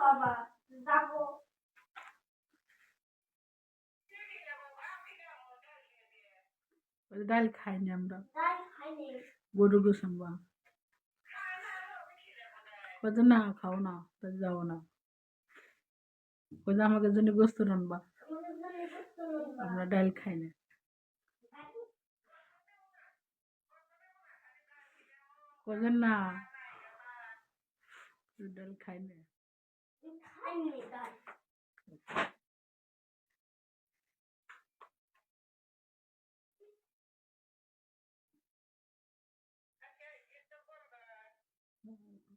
বাবা যাবো ডাল খাইনি আমরা ডাল খাইনি গরু গোসম বা কত না খাও না যাও না আমাকে জন্য গোস্ত রানবা আমরা ডাল খাই না কজন না ডাল খাই না খাইনি ডাল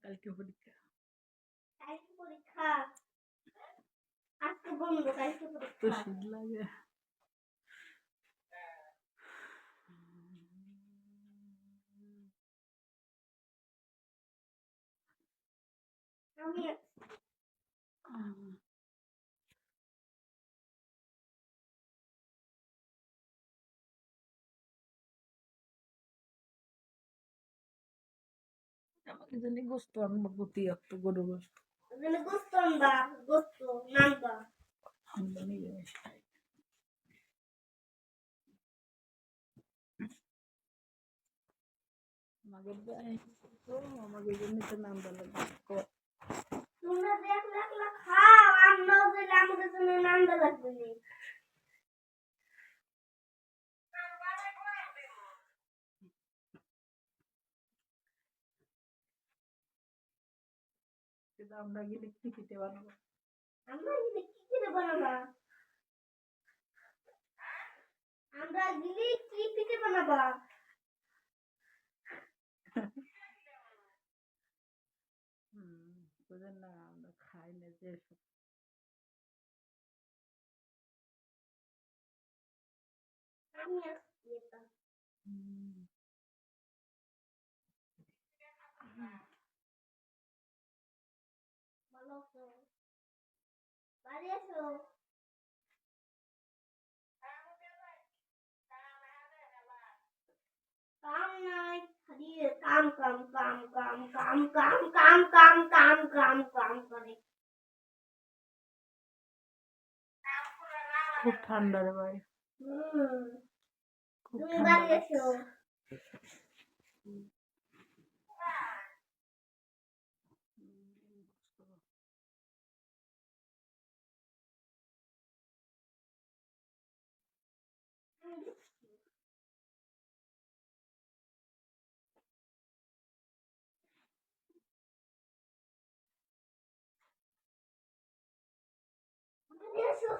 কালকে পরীক্ষা কালকে পরীক্ষা আজকে বন্ধ কালকে তো পরীক্ষা শীত লাগে আমি আমাকে জন্য গোস্ত আনবো গতি একটু গরু গোস্ত গোস্ত আনবা গোস্ত নানবা আমরা নিরামিষ খাই আমাদের তো আমাদের জন্য তো নাম বলা তোমরা দেখলে খাও আমরাও দিলে আমাদের জন্য নানবা লাগবে না কিন্তু আমরা গেলে কি খেতে বানাবো আমরা গিয়ে কি করে বানাবা আমরা গিয়ে কি পিঠে বানাবা বুঝেন না আমরা খাই না যে আমি আসছি এটা ভালো আছো বাড়ি আছো কাম নাই খালি কাম কাম কাম কাম কাম কাম কাম কাম কাম কাম কাম করে খুব ঠান্ডা রে ভাই খুব তুমি ঠান্ডা বাড়ি আছো বাড়ি আছো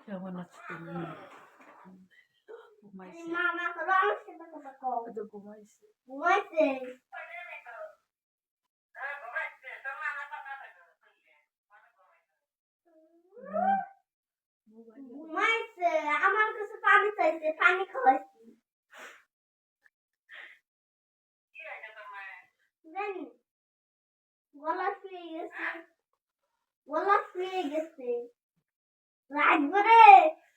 কেমন আছো তুমি ঘুমাইছি মামা করো আমার সাথে কথা কও তো ঘুমাইছি ঘুমাইছে ঘুমাইছে আমার কাছে পানি চাইছে পানি খাওয়াইছি জানি গলা শুয়ে গেছে গলা শুয়ে গেছে রাত ভরে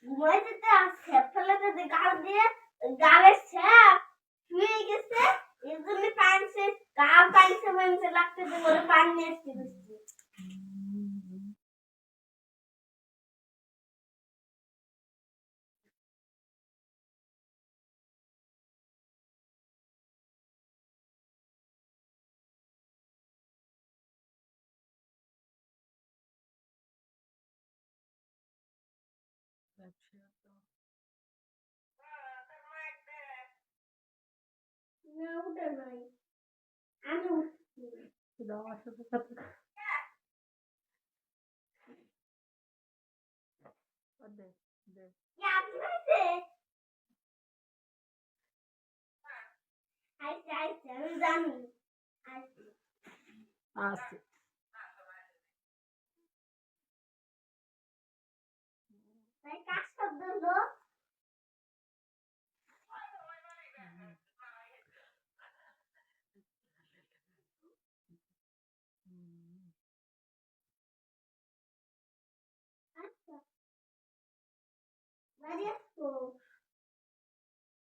ঘুমাইতে ছ্যাপ ফেলাতে গাল দিয়ে গালের ছ্যাপ শুয়ে গেছে এর জন্য পানছে গাল পানছে মানছে লাগতেছে বলে পানি নিয়ে আসতে দিচ্ছি না ওটা নাই আমি উঠছি আমার সাথে সাথে দে দে আপনি আইছে আইছে আইছে আমি জানি আইছে আছে তাই কাজ শব্দ হলো